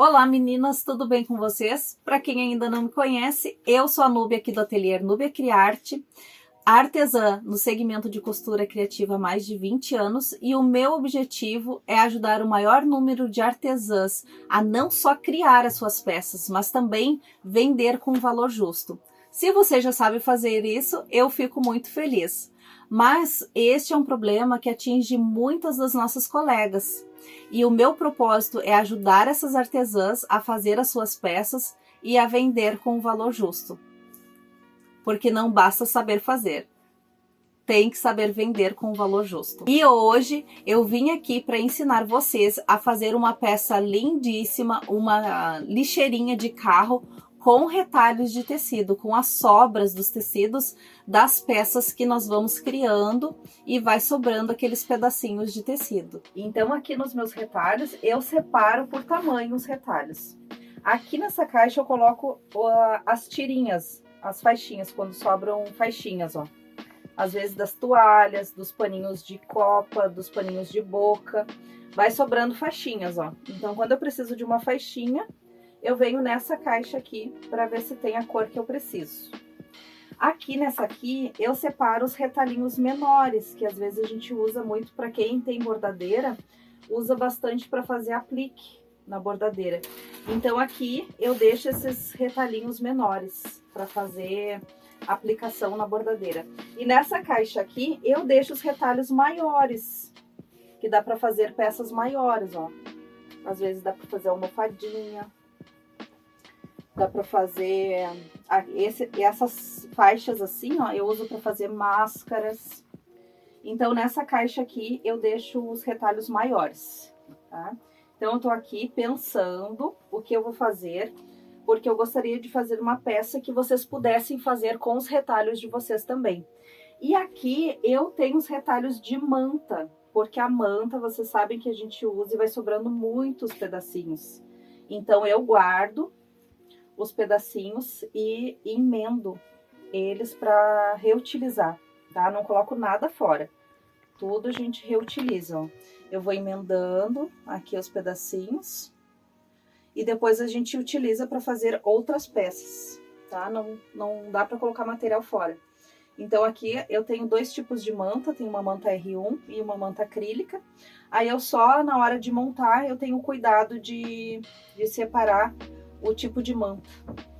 Olá meninas, tudo bem com vocês? Para quem ainda não me conhece, eu sou a Núbia aqui do ateliê Núbia Criarte, artesã no segmento de costura criativa há mais de 20 anos e o meu objetivo é ajudar o maior número de artesãs a não só criar as suas peças, mas também vender com valor justo. Se você já sabe fazer isso, eu fico muito feliz. Mas este é um problema que atinge muitas das nossas colegas. E o meu propósito é ajudar essas artesãs a fazer as suas peças e a vender com um valor justo. Porque não basta saber fazer, tem que saber vender com um valor justo. E hoje eu vim aqui para ensinar vocês a fazer uma peça lindíssima, uma lixeirinha de carro com retalhos de tecido, com as sobras dos tecidos das peças que nós vamos criando e vai sobrando aqueles pedacinhos de tecido. Então aqui nos meus retalhos eu separo por tamanho os retalhos. Aqui nessa caixa eu coloco as tirinhas, as faixinhas, quando sobram faixinhas, ó. Às vezes das toalhas, dos paninhos de copa, dos paninhos de boca, vai sobrando faixinhas, ó. Então quando eu preciso de uma faixinha, eu venho nessa caixa aqui para ver se tem a cor que eu preciso. Aqui nessa aqui eu separo os retalhinhos menores, que às vezes a gente usa muito para quem tem bordadeira, usa bastante para fazer aplique na bordadeira. Então aqui eu deixo esses retalhinhos menores para fazer aplicação na bordadeira. E nessa caixa aqui eu deixo os retalhos maiores, que dá para fazer peças maiores, ó. Às vezes dá para fazer almofadinha. Dá para fazer essas faixas assim, ó, eu uso para fazer máscaras. Então, nessa caixa aqui, eu deixo os retalhos maiores, tá? Então, eu tô aqui pensando o que eu vou fazer, porque eu gostaria de fazer uma peça que vocês pudessem fazer com os retalhos de vocês também. E aqui, eu tenho os retalhos de manta, porque a manta, vocês sabem que a gente usa e vai sobrando muitos pedacinhos. Então, eu guardo os pedacinhos e emendo eles para reutilizar, tá? Não coloco nada fora, tudo a gente reutiliza, ó. Eu vou emendando aqui os pedacinhos e depois a gente utiliza para fazer outras peças, tá? Não dá para colocar material fora. Então aqui eu tenho dois tipos de manta, tem uma manta R1 e uma manta acrílica. Aí eu só, na hora de montar, eu tenho cuidado de separar o tipo de manta,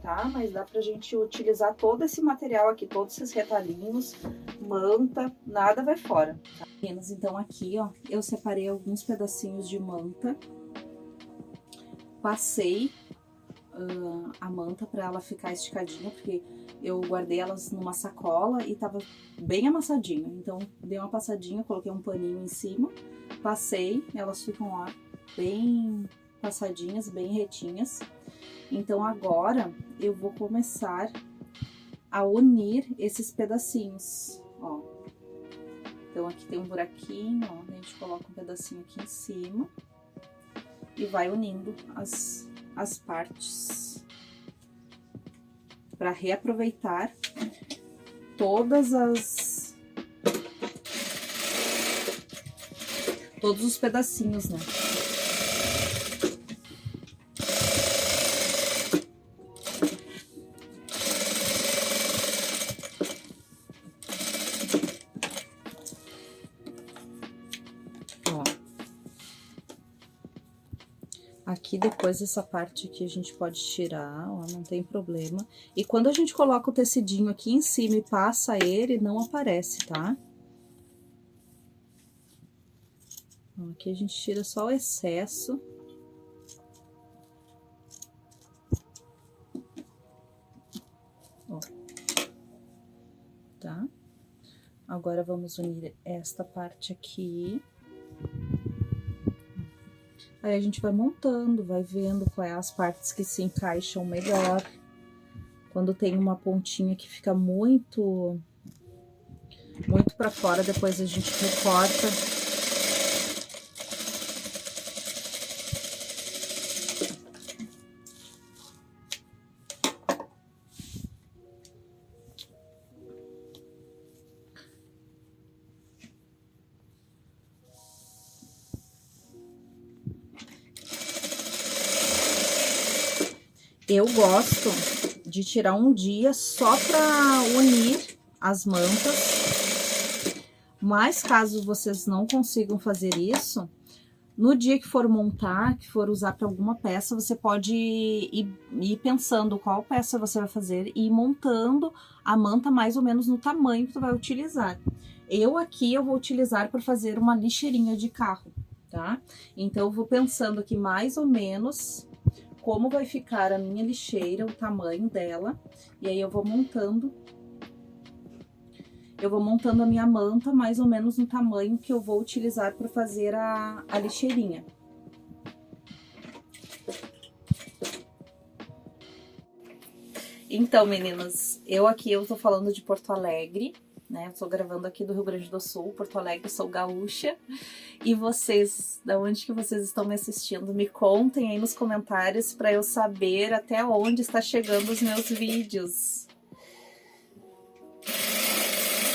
tá? Mas dá pra gente utilizar todo esse material aqui, todos esses retalhinhos, manta, nada vai fora, tá? Meninas, então aqui, ó, eu separei alguns pedacinhos de manta, passei a manta pra ela ficar esticadinha, porque eu guardei elas numa sacola e tava bem amassadinho, então dei uma passadinha, coloquei um paninho em cima, passei, elas ficam lá bem passadinhas, bem retinhas. Então agora eu vou começar a unir esses pedacinhos, ó. Então aqui tem um buraquinho, ó, a gente coloca um pedacinho aqui em cima e vai unindo as partes para reaproveitar todos os pedacinhos, né? Aqui depois essa parte aqui a gente pode tirar, ó, não tem problema. E quando a gente coloca o tecidinho aqui em cima e passa ele, não aparece, tá? Ó, aqui a gente tira só o excesso. Ó. Tá? Agora vamos unir esta parte aqui. Aí a gente vai montando, vai vendo quais as partes que se encaixam melhor. Quando tem uma pontinha que fica muito para fora, depois a gente recorta. Eu gosto de tirar um dia só para unir as mantas, mas caso vocês não consigam fazer isso, no dia que for montar, que for usar para alguma peça, você pode ir pensando qual peça você vai fazer e ir montando a manta mais ou menos no tamanho que tu vai utilizar. Eu vou utilizar para fazer uma lixeirinha de carro, tá? Então eu vou pensando aqui mais ou menos como vai ficar a minha lixeira, o tamanho dela, e aí eu vou montando a minha manta mais ou menos no tamanho que eu vou utilizar para fazer a lixeirinha. Então, meninas, eu tô falando de Porto Alegre, né? Eu tô gravando aqui do Rio Grande do Sul, Porto Alegre, sou gaúcha. E vocês, da onde que vocês estão me assistindo? Me contem aí nos comentários para eu saber até onde está chegando os meus vídeos.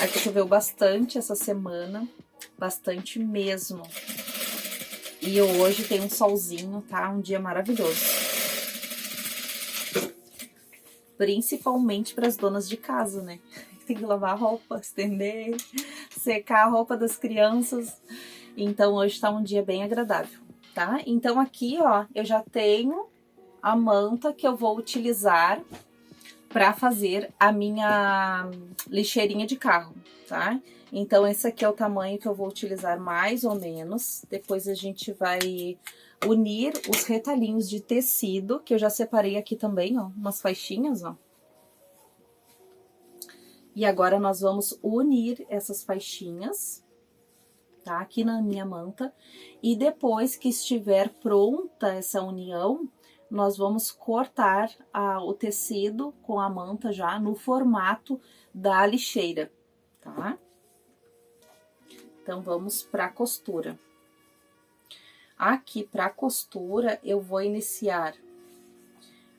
Aqui choveu bastante essa semana, bastante mesmo. E hoje tem um solzinho, tá? Um dia maravilhoso. Principalmente para as donas de casa, né? Tem que lavar a roupa, estender, secar a roupa das crianças. Então hoje tá um dia bem agradável, tá? Então aqui, ó, eu já tenho a manta que eu vou utilizar para fazer a minha lixeirinha de carro, tá? Então esse aqui é o tamanho que eu vou utilizar mais ou menos. Depois a gente vai unir os retalhinhos de tecido, que eu já separei aqui também, ó, umas faixinhas, ó. E agora nós vamos unir essas faixinhas, tá? Aqui na minha manta. E depois que estiver pronta essa união, nós vamos cortar o tecido com a manta já no formato da lixeira, tá? Então, vamos pra costura. Aqui, pra costura, eu vou iniciar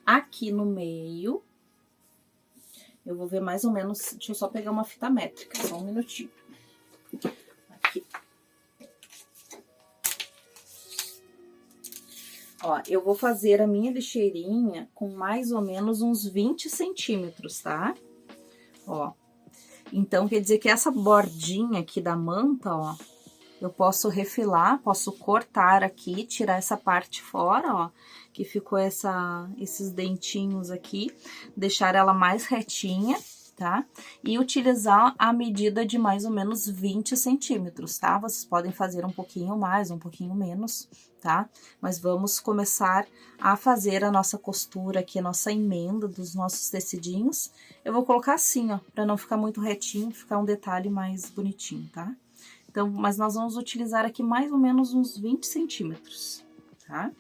aqui no meio. Eu vou ver mais ou menos, deixa eu só pegar uma fita métrica, só um minutinho. Aqui. Ó, eu vou fazer a minha lixeirinha com mais ou menos uns 20 centímetros, tá? Ó, então quer dizer que essa bordinha aqui da manta, ó, eu posso refilar, posso cortar aqui, tirar essa parte fora, ó, que ficou esses dentinhos aqui, deixar ela mais retinha, tá? E utilizar a medida de mais ou menos 20 centímetros, tá? Vocês podem fazer um pouquinho mais, um pouquinho menos, tá? Mas vamos começar a fazer a nossa costura aqui, a nossa emenda dos nossos tecidinhos. Eu vou colocar assim, ó, pra não ficar muito retinho, ficar um detalhe mais bonitinho, tá? Então, mas nós vamos utilizar aqui mais ou menos uns 20 centímetros, tá?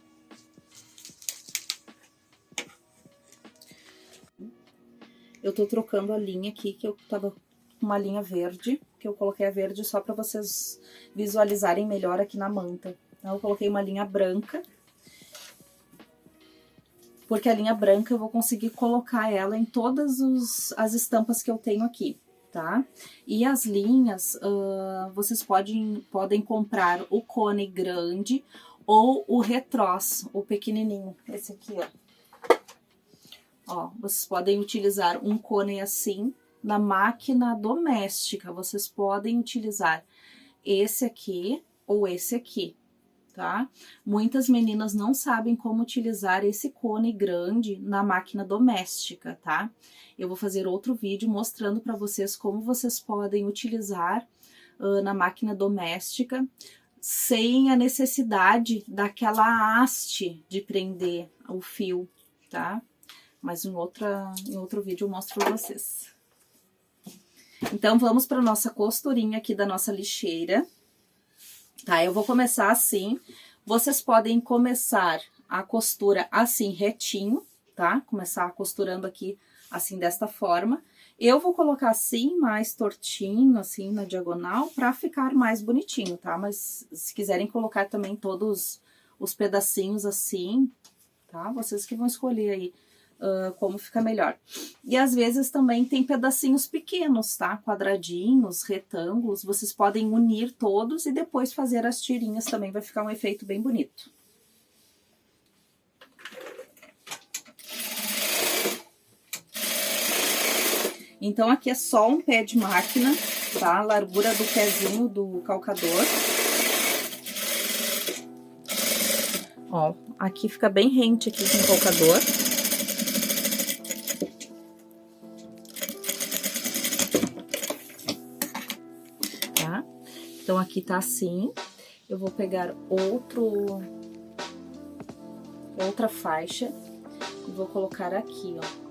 Eu tô trocando a linha aqui, que eu tava com uma linha verde, que eu coloquei a verde só pra vocês visualizarem melhor aqui na manta. Então, eu coloquei uma linha branca, porque a linha branca eu vou conseguir colocar ela em todas as estampas que eu tenho aqui, tá? E as linhas, vocês podem comprar o cone grande ou o retrós, o pequenininho, esse aqui, ó. Ó, vocês podem utilizar um cone assim na máquina doméstica, vocês podem utilizar esse aqui ou esse aqui, tá? Muitas meninas não sabem como utilizar esse cone grande na máquina doméstica, tá? Eu vou fazer outro vídeo mostrando para vocês como vocês podem utilizar na máquina doméstica sem a necessidade daquela haste de prender o fio, tá? Mas em outro vídeo eu mostro para vocês. Então, vamos para nossa costurinha aqui da nossa lixeira. Tá, eu vou começar assim. Vocês podem começar a costura assim, retinho, tá? Começar costurando aqui assim, desta forma. Eu vou colocar assim, mais tortinho, assim, na diagonal, pra ficar mais bonitinho, tá? Mas se quiserem colocar também todos os pedacinhos assim, tá? Vocês que vão escolher aí como fica melhor. E às vezes também tem pedacinhos pequenos, tá? Quadradinhos, retângulos, vocês podem unir todos e depois fazer as tirinhas também, vai ficar um efeito bem bonito. Então, aqui é só um pé de máquina, tá? A largura do pezinho do calcador. Ó, aqui fica bem rente aqui com o calcador. Tá? Então, aqui tá assim. Eu vou pegar outra faixa e vou colocar aqui, ó.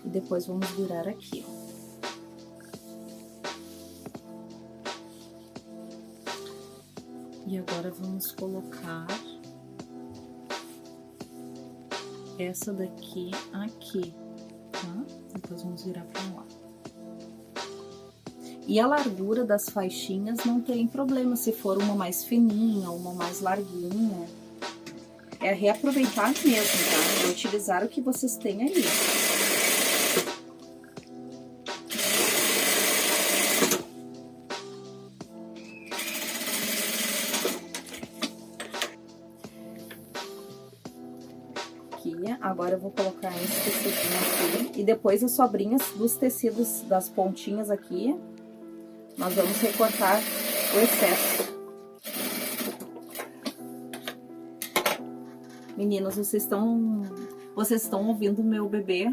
Depois vamos virar aqui, ó. E agora vamos colocar essa daqui aqui, tá? Depois vamos virar pra lá. E a largura das faixinhas não tem problema se for uma mais fininha, uma mais larguinha. É reaproveitar mesmo, tá? É utilizar o que vocês têm aí. Agora eu vou colocar esse tecidinho aqui e depois as sobrinhas dos tecidos das pontinhas aqui, nós vamos recortar o excesso. Meninos, vocês estão ouvindo o meu bebê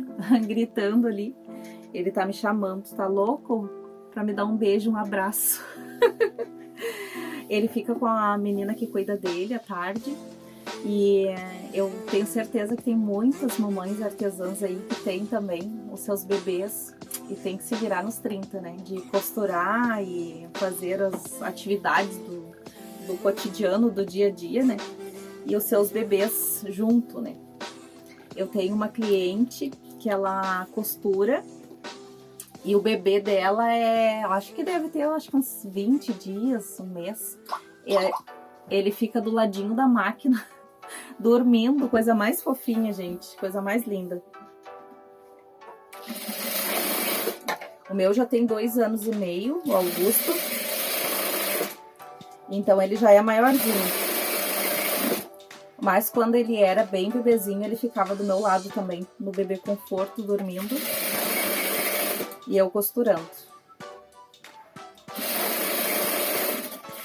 gritando ali. Ele tá me chamando, tá louco? Pra me dar um beijo, um abraço. Ele fica com a menina que cuida dele à tarde. E eu tenho certeza que tem muitas mamães artesãs aí que tem também os seus bebês e tem que se virar nos 30, né? De costurar e fazer as atividades do cotidiano, do dia a dia, né? E os seus bebês junto, né? Eu tenho uma cliente que ela costura e o bebê dela acho que deve ter uns 20 dias, um mês. Ele fica do ladinho da máquina, dormindo, coisa mais fofinha, gente, coisa mais linda. O meu já tem 2 anos e meio, o Augusto. Então ele já é maiorzinho. Mas quando ele era bem bebezinho, ele ficava do meu lado também, no bebê conforto, dormindo. E eu costurando.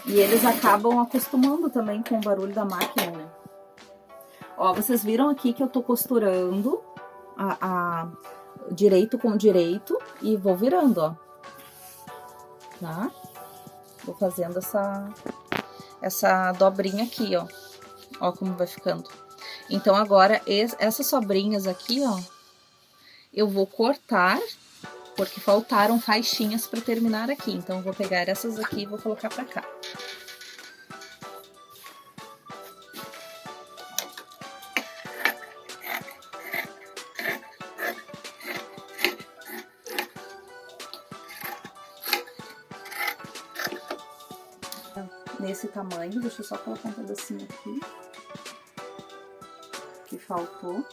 E eles acabam acostumando também com o barulho da máquina, né? Ó, vocês viram aqui que eu tô costurando direito com direito e vou virando, ó. Tá? Vou fazendo essa dobrinha aqui, ó. Ó como vai ficando. Então agora essas sobrinhas aqui, ó, eu vou cortar, porque faltaram faixinhas para terminar aqui. Então eu vou pegar essas aqui e vou colocar pra cá. Nesse tamanho, deixa eu só colocar um pedacinho aqui, que faltou.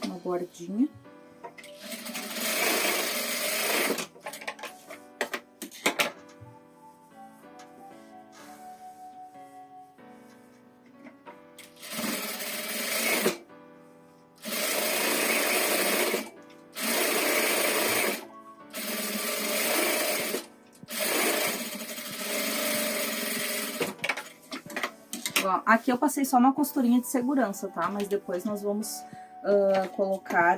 Uma bordinha. Aqui eu passei só uma costurinha de segurança, tá? Mas depois nós vamos colocar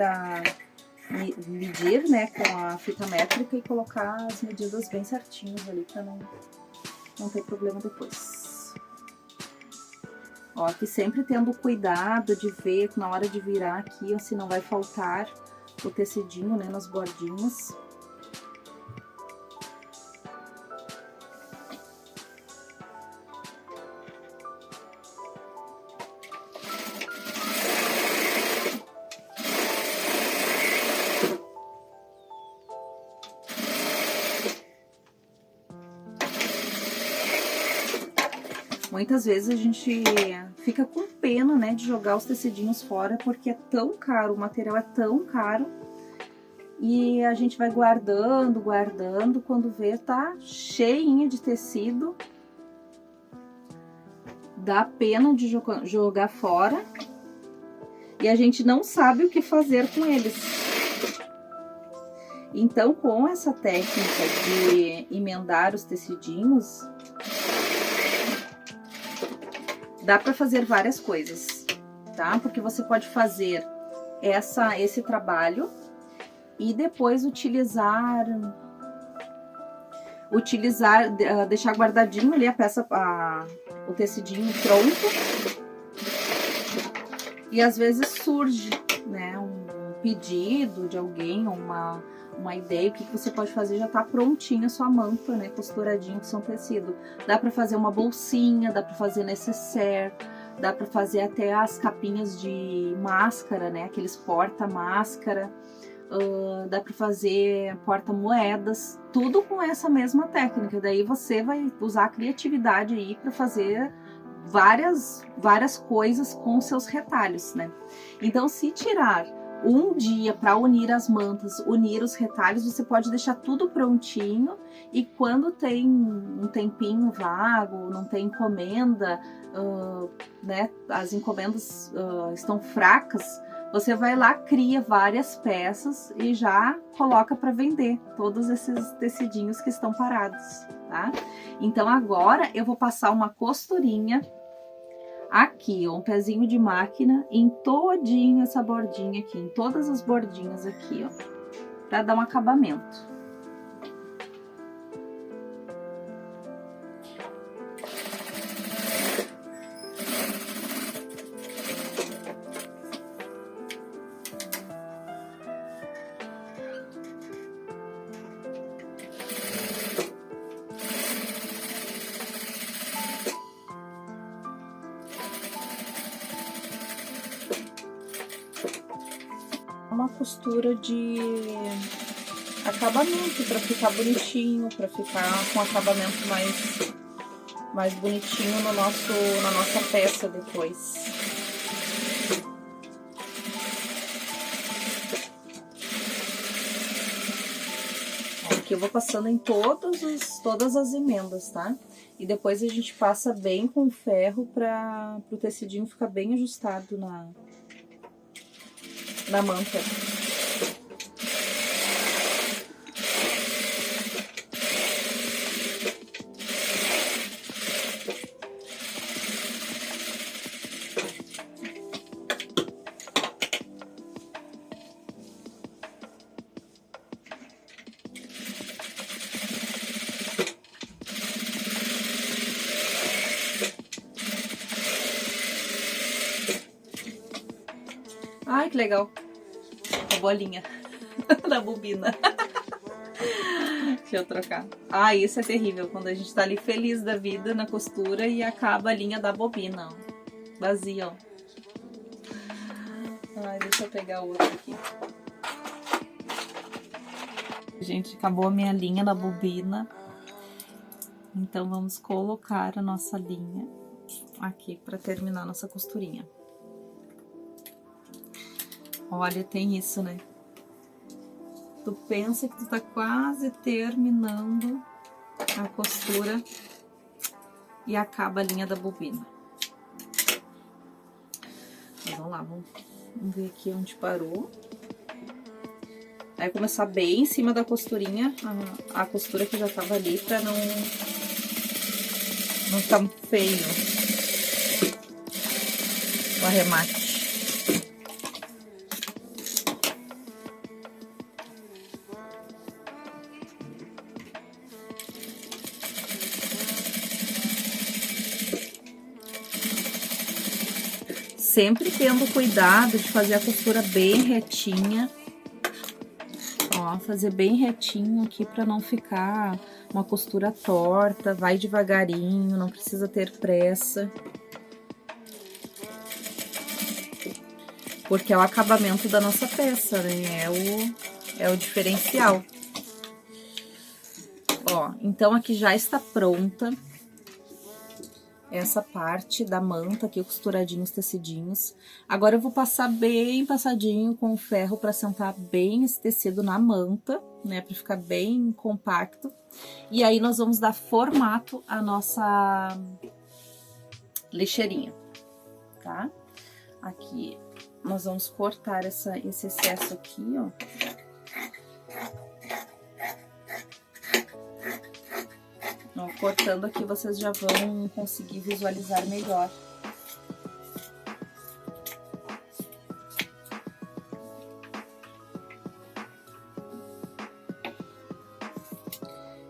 medir, né, com a fita métrica e colocar as medidas bem certinhas ali pra não ter problema depois. Ó, aqui sempre tendo cuidado de ver na hora de virar aqui, ó, se não vai faltar o tecidinho, né, nas bordinhas. muitas vezes a gente fica com pena, né, de jogar os tecidinhos fora, porque é tão caro, o material é tão caro. E a gente vai guardando, guardando, quando vê tá cheinha de tecido. Dá pena de jogar fora. E a gente não sabe o que fazer com eles. Então, com essa técnica de emendar os tecidinhos, dá para fazer várias coisas, tá? Porque você pode fazer esse trabalho e depois deixar guardadinho ali a peça, o tecidinho pronto. E às vezes surge, né, um pedido de alguém, uma ideia, o que você pode fazer, já tá prontinha a sua manta, né, costuradinho com seu tecido. Dá para fazer uma bolsinha, dá para fazer necessaire, dá para fazer até as capinhas de máscara, né, aqueles porta-máscara, dá para fazer porta-moedas, tudo com essa mesma técnica. Daí você vai usar a criatividade aí para fazer várias coisas com seus retalhos, né? Então, se tirar um dia para unir as mantas, unir os retalhos, você pode deixar tudo prontinho, e quando tem um tempinho vago, não tem encomenda, né, as encomendas estão fracas, você vai lá, cria várias peças e já coloca para vender todos esses tecidinhos que estão parados, tá? Então agora eu vou passar uma costurinha aqui, ó, um pezinho de máquina em todinho essa bordinha aqui, em todas as bordinhas aqui, ó, para dar um acabamento. Uma costura de acabamento para ficar bonitinho, para ficar com acabamento mais bonitinho na nossa peça depois. Aqui eu vou passando em todas as emendas, tá? E depois a gente passa bem com ferro para o tecidinho ficar bem ajustado na manta. Ai, que legal! A bolinha da bobina. Deixa eu trocar. Ah, isso é terrível, quando a gente tá ali feliz da vida na costura e acaba a linha da bobina, ó, vazia, ó. Ai, deixa eu pegar outra aqui. Gente, acabou a minha linha da bobina. Então, vamos colocar a nossa linha aqui para terminar a nossa costurinha. Olha, tem isso, né? Tu pensa que tu tá quase terminando a costura e acaba a linha da bobina. Mas vamos lá, vamos ver aqui onde parou. Aí começar bem em cima da costurinha, a costura que já tava ali, pra não ficar muito feio o arremate. Sempre tendo cuidado de fazer a costura bem retinha. Ó, fazer bem retinho aqui para não ficar uma costura torta. Vai devagarinho, não precisa ter pressa. Porque é o acabamento da nossa peça, né? É o diferencial. Ó, então aqui já está pronta essa parte da manta aqui, costuradinho os tecidinhos. Agora eu vou passar bem passadinho com o ferro para sentar bem esse tecido na manta, né, para ficar bem compacto. E aí nós vamos dar formato à nossa lixeirinha, tá? Aqui nós vamos cortar esse excesso aqui, ó. Cortando aqui, vocês já vão conseguir visualizar melhor.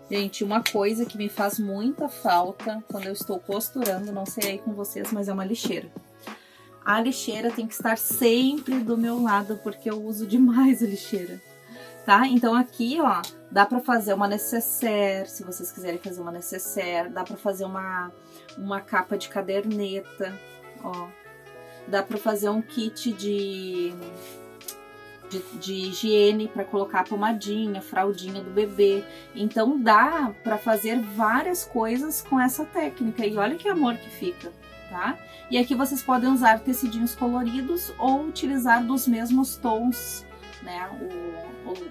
Gente, uma coisa que me faz muita falta quando eu estou costurando, não sei aí com vocês, mas é uma lixeira. A lixeira tem que estar sempre do meu lado, porque eu uso demais a lixeira. Tá? Então aqui, ó, dá pra fazer uma nécessaire, se vocês quiserem fazer uma nécessaire, dá pra fazer uma capa de caderneta, ó. Dá pra fazer um kit de higiene pra colocar a pomadinha, a fraldinha do bebê. Então dá pra fazer várias coisas com essa técnica e olha que amor que fica, tá? E aqui vocês podem usar tecidinhos coloridos ou utilizar dos mesmos tons, né,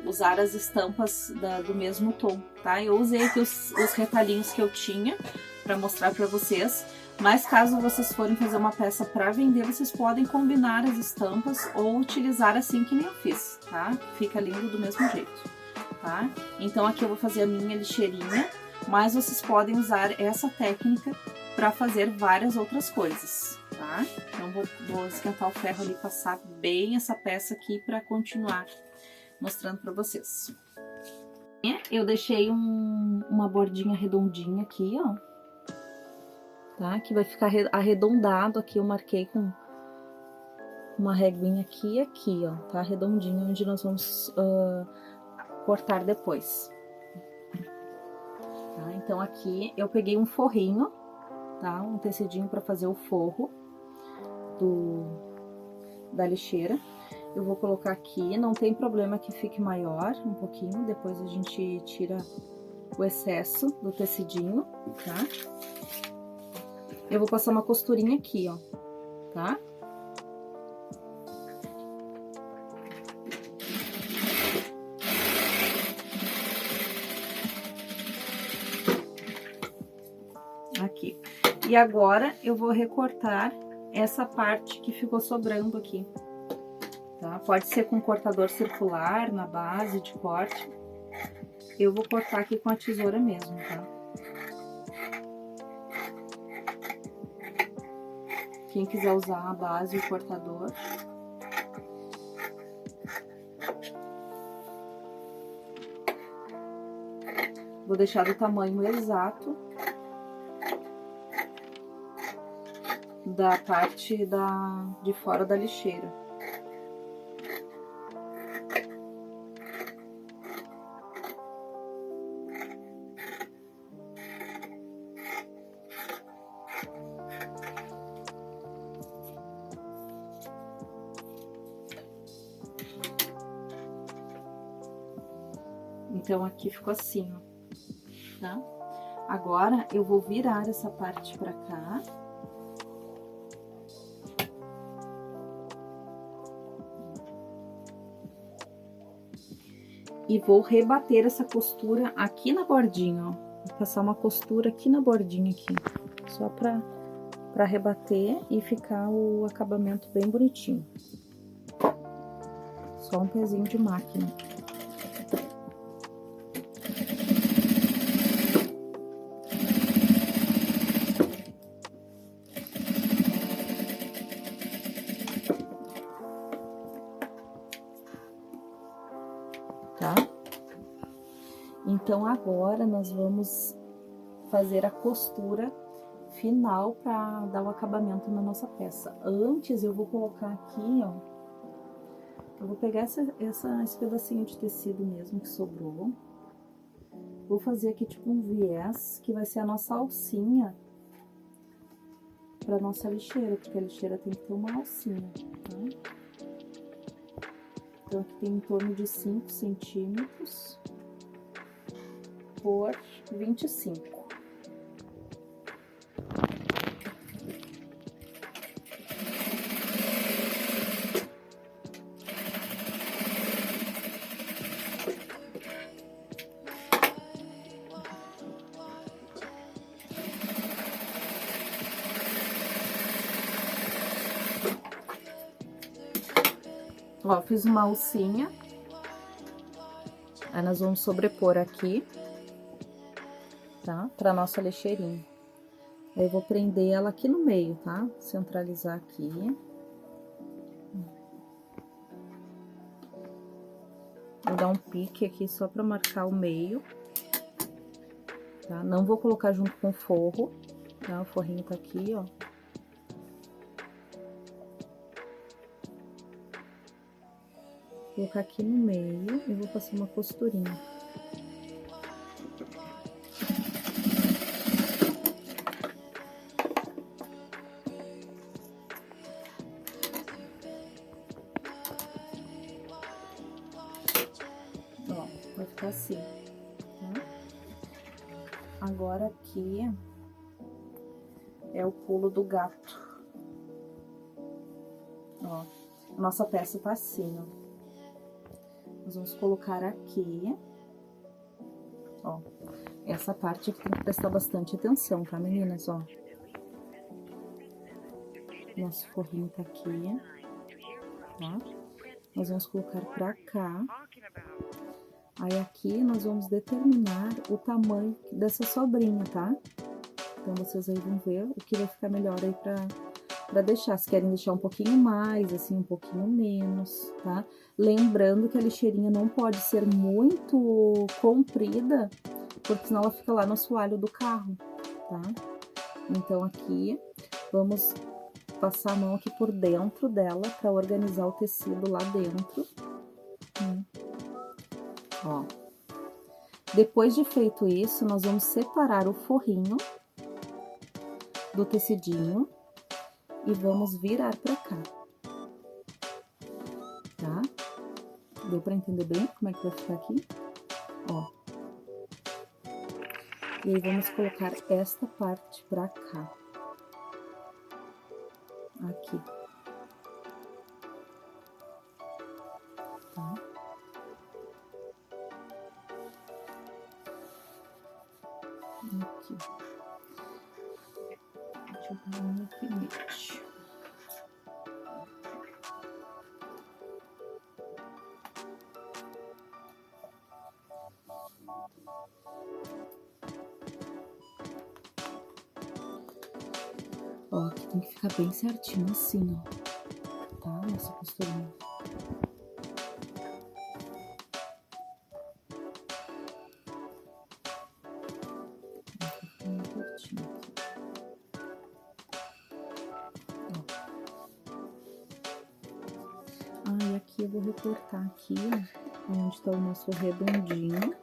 usar as estampas do mesmo tom, tá? Eu usei aqui os retalhinhos que eu tinha para mostrar para vocês, mas caso vocês forem fazer uma peça para vender, vocês podem combinar as estampas ou utilizar assim que nem eu fiz, tá? Fica lindo do mesmo jeito, tá? Então aqui eu vou fazer a minha lixeirinha, mas vocês podem usar essa técnica para fazer várias outras coisas, tá? Então vou esquentar o ferro ali, passar bem essa peça aqui para continuar mostrando para vocês. Eu deixei uma bordinha redondinha aqui, ó, tá? Que vai ficar arredondado aqui, eu marquei com uma reguinha aqui e aqui, ó, tá? Redondinho, onde nós vamos cortar depois. Tá? Então aqui eu peguei um forrinho, tá? Um tecidinho para fazer o forro da lixeira. Eu vou colocar aqui, não tem problema que fique maior um pouquinho, depois a gente tira o excesso do tecidinho, tá? Eu vou passar uma costurinha aqui, ó, tá? Aqui. E agora eu vou recortar essa parte que ficou sobrando aqui, tá? Pode ser com cortador circular na base de corte. Eu vou cortar aqui com a tesoura mesmo, tá? Quem quiser usar a base e o cortador. Vou deixar do tamanho exato da parte de fora da lixeira. Então aqui ficou assim, ó, tá? Agora eu vou virar essa parte pra cá. E vou rebater essa costura aqui na bordinha, ó. Vou passar uma costura aqui na bordinha aqui, só pra rebater e ficar o acabamento bem bonitinho. Só um pezinho de máquina. Tá? Então agora nós vamos fazer a costura final para dar o acabamento na nossa peça. Antes eu vou colocar aqui, ó, eu vou pegar esse pedacinho de tecido mesmo que sobrou, vou fazer aqui tipo um viés, que vai ser a nossa alcinha para nossa lixeira, porque a lixeira tem que ter uma alcinha, tá? Então, aqui tem em torno de 5 centímetros por 25. Ó, fiz uma alcinha. Aí nós vamos sobrepor aqui, tá? Pra nossa lixeirinha. Aí eu vou prender ela aqui no meio, tá? Centralizar aqui. Vou dar um pique aqui só pra marcar o meio, tá? Não vou colocar junto com o forro, tá? O forrinho tá aqui, ó. Vou colocar aqui no meio e vou passar uma costurinha. Ó, vai ficar assim, tá? Agora aqui é o pulo do gato. Ó, nossa peça tá assim, ó. Nós vamos colocar aqui, ó, essa parte aqui tem que prestar bastante atenção, tá, meninas, ó. Nosso forrinho tá aqui, tá? Nós vamos colocar pra cá. Aí aqui nós vamos determinar o tamanho dessa sobrinha, tá? Então vocês aí vão ver o que vai ficar melhor aí pra deixar. Se querem deixar um pouquinho mais, assim, um pouquinho menos, tá? Lembrando que a lixeirinha não pode ser muito comprida, porque senão ela fica lá no assoalho do carro, tá? Então aqui, vamos passar a mão aqui por dentro dela pra organizar o tecido lá dentro. Ó. Depois de feito isso, nós vamos separar o forrinho do tecidinho e vamos virar pra cá, tá? Deu pra entender bem como é que vai ficar aqui? Ó. E aí, vamos colocar esta parte pra cá. Aqui. Tá? Aqui. Deixa eu dar um alfinete. Ó, aqui tem que ficar bem certinho assim, ó. Tá? Essa costurinha. Ah, e aqui eu vou recortar aqui, ó, onde tá o nosso redondinho.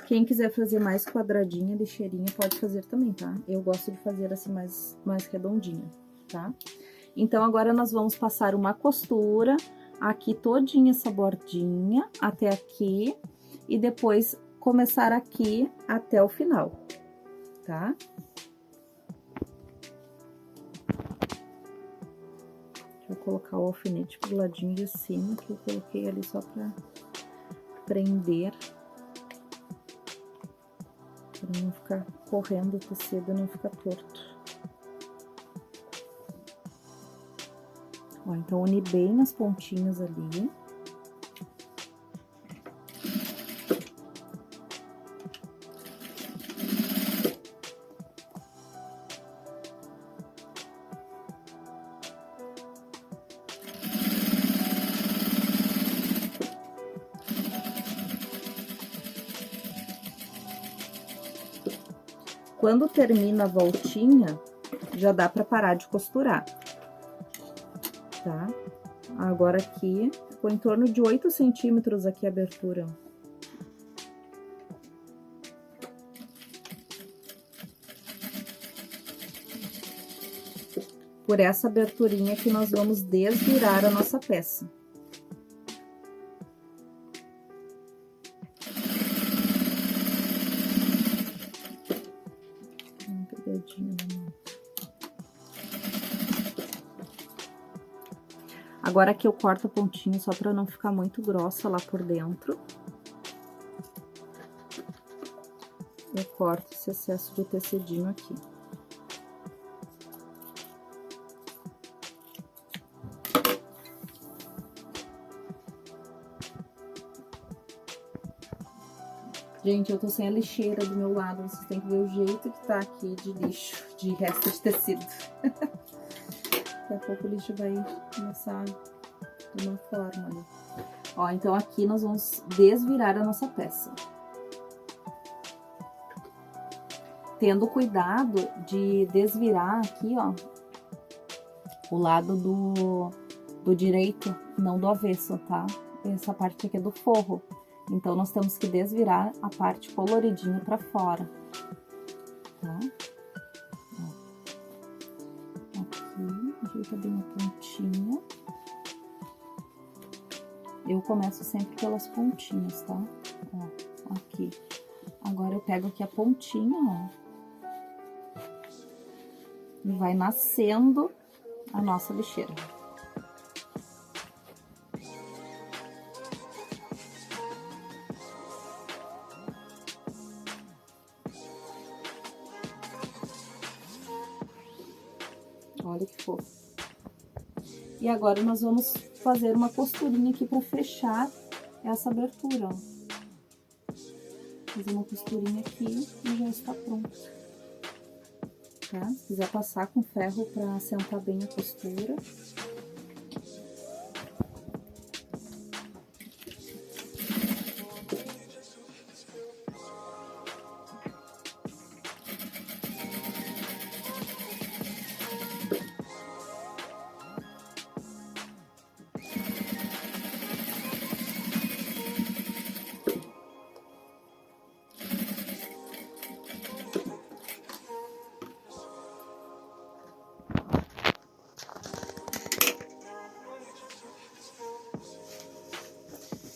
Quem quiser fazer mais quadradinha, lixeirinha, pode fazer também, tá? Eu gosto de fazer assim mais redondinha, tá? Então, agora nós vamos passar uma costura aqui todinha essa bordinha até aqui e depois começar aqui até o final, tá? Deixa eu colocar o alfinete pro ladinho de cima, que eu coloquei ali só pra prender. Pra não ficar correndo o tecido e não ficar torto. Ó, então, uni bem as pontinhas ali. Quando termina a voltinha, já dá pra parar de costurar, tá? Agora aqui, ficou em torno de 8 centímetros aqui a abertura. Por essa aberturinha que nós vamos desvirar a nossa peça. Agora aqui eu corto a pontinha só pra não ficar muito grossa lá por dentro. Eu corto esse excesso de tecidinho aqui. Gente, eu tô sem a lixeira do meu lado, vocês têm que ver o jeito que tá aqui de lixo, de resto de tecido. Daqui a pouco o lixo vai começar de uma forma ali. Ó, então aqui nós vamos desvirar a nossa peça. Tendo cuidado de desvirar aqui, ó, o lado do direito, não do avesso, tá? Essa parte aqui é do forro. Então, nós temos que desvirar a parte coloridinha pra fora, tá? Ó. Aqui, ajeita bem a pontinha. Eu começo sempre pelas pontinhas, tá? Ó, aqui. Agora eu pego aqui a pontinha, ó. E vai nascendo a nossa lixeira. Olha que fofo. E agora nós vamos fazer uma costurinha aqui para fechar essa abertura, ó. Fazer uma costurinha aqui e já está pronto. Tá? Se quiser passar com ferro para assentar bem a costura.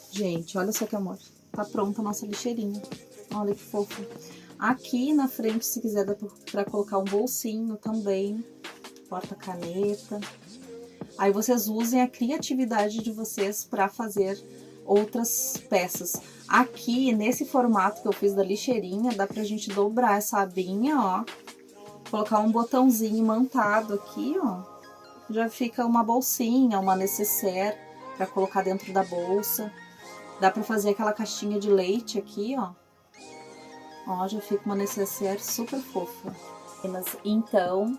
Gente, olha só que amor. Tá pronta a nossa lixeirinha. Olha que fofo. Aqui na frente, se quiser, dá pra colocar um bolsinho também. Porta-caneta. Aí vocês usem a criatividade de vocês pra fazer outras peças. Aqui, nesse formato que eu fiz da lixeirinha, dá pra gente dobrar essa abinha, ó. Colocar um botãozinho imantado aqui, ó. Já fica uma bolsinha, uma nécessaire pra colocar dentro da bolsa. Dá pra fazer aquela caixinha de leite aqui, ó. Ó, já fica uma nécessaire super fofa. Então,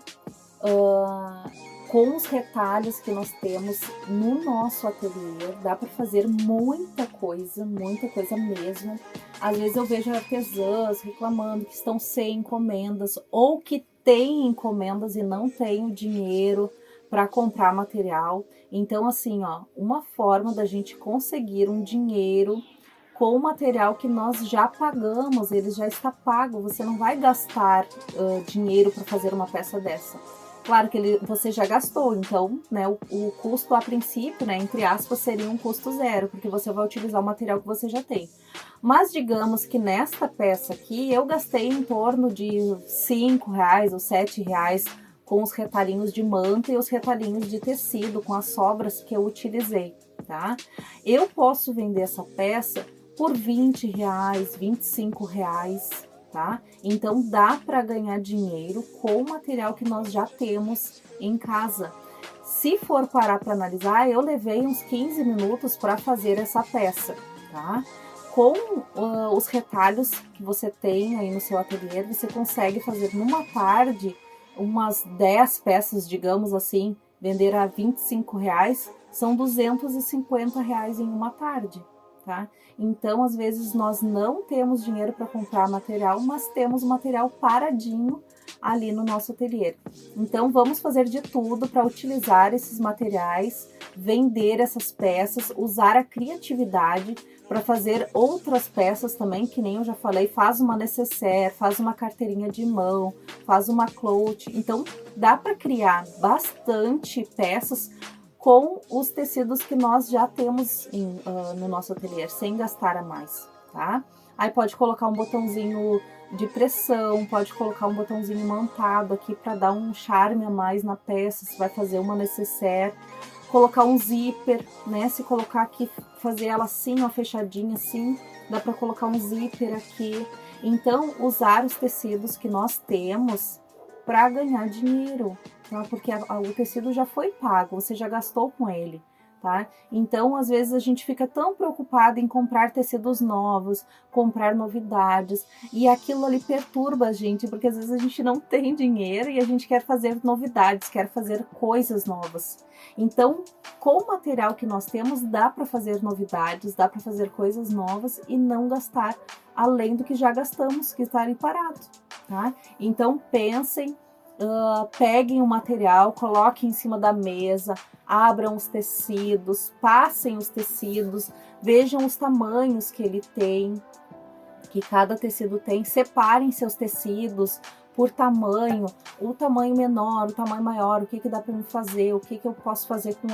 com os retalhos que nós temos no nosso ateliê, dá pra fazer muita coisa mesmo. Às vezes eu vejo artesãs reclamando que estão sem encomendas ou que têm encomendas e não têm o dinheiro para comprar material. Então, assim, ó, uma forma da gente conseguir um dinheiro com o material que nós já pagamos, ele já está pago, você não vai gastar dinheiro para fazer uma peça dessa. Claro que você já gastou, então, né, o custo a princípio, né, entre aspas, seria um custo zero, porque você vai utilizar o material que você já tem. Mas digamos que nesta peça aqui, eu gastei em torno de R$5 ou R$7 com os retalhinhos de manta e os retalhinhos de tecido, com as sobras que eu utilizei, tá? Eu posso vender essa peça por R$20, R$25, tá? Então, dá para ganhar dinheiro com o material que nós já temos em casa. Se for parar para analisar, eu levei uns 15 minutos para fazer essa peça, tá? Com os retalhos que você tem aí no seu ateliê, você consegue fazer numa tarde umas 10 peças, digamos assim, vender a R$25, são R$250 em uma tarde, tá? Então, às vezes, nós não temos dinheiro para comprar material, mas temos material paradinho ali no nosso ateliê. Então, vamos fazer de tudo para utilizar esses materiais, vender essas peças, usar a criatividade para fazer outras peças também, que nem eu já falei, faz uma nécessaire, faz uma carteirinha de mão, faz uma cloche. Então, dá para criar bastante peças com os tecidos que nós já temos no nosso ateliê, sem gastar a mais, tá? Aí pode colocar um botãozinho de pressão, pode colocar um botãozinho imantado aqui para dar um charme a mais na peça, se vai fazer uma nécessaire. Colocar um zíper, né? Se colocar aqui, fazer ela assim, ó, fechadinha assim, dá para colocar um zíper aqui. Então, usar os tecidos que nós temos para ganhar dinheiro, tá? Porque o tecido já foi pago, você já gastou com ele, tá? Então, às vezes a gente fica tão preocupado em comprar tecidos novos, comprar novidades, e aquilo ali perturba a gente, porque às vezes a gente não tem dinheiro e a gente quer fazer novidades, quer fazer coisas novas. Então, com o material que nós temos, dá para fazer novidades, dá para fazer coisas novas e não gastar além do que já gastamos, que está ali parado, tá? Então, pensem, peguem o material, coloquem em cima da mesa, abram os tecidos, passem os tecidos, vejam os tamanhos que ele tem, que cada tecido tem, separem seus tecidos por tamanho, o tamanho menor, o tamanho maior, o que dá para me fazer, o que eu posso fazer com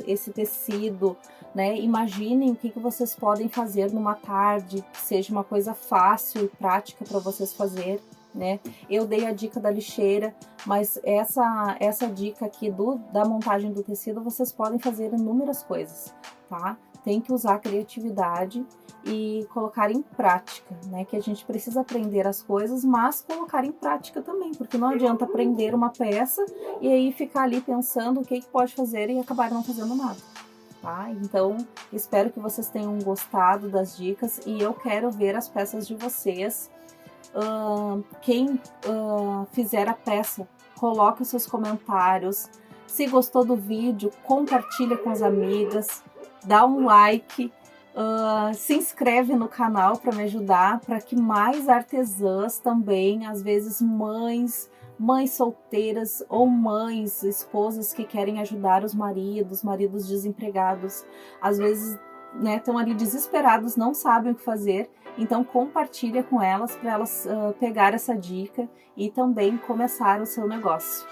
esse tecido, né? Imaginem o que vocês podem fazer numa tarde, que seja uma coisa fácil e prática para vocês fazer, né? Eu dei a dica da lixeira, mas essa dica aqui da montagem do tecido, vocês podem fazer inúmeras coisas, tá? Tem que usar a criatividade e colocar em prática, né? Que a gente precisa aprender as coisas, mas colocar em prática também, porque não adianta aprender uma peça e aí ficar ali pensando o que pode fazer e acabar não fazendo nada, tá? Então, espero que vocês tenham gostado das dicas e eu quero ver as peças de vocês. Quem fizer a peça, coloque os seus comentários. Se gostou do vídeo, compartilha com as amigas, dá um like, se inscreve no canal para me ajudar, para que mais artesãs também, às vezes mães solteiras ou mães, esposas que querem ajudar os maridos desempregados, às vezes, né, estão ali desesperados, não sabem o que fazer. Então compartilha com elas para elas pegar essa dica e também começar o seu negócio.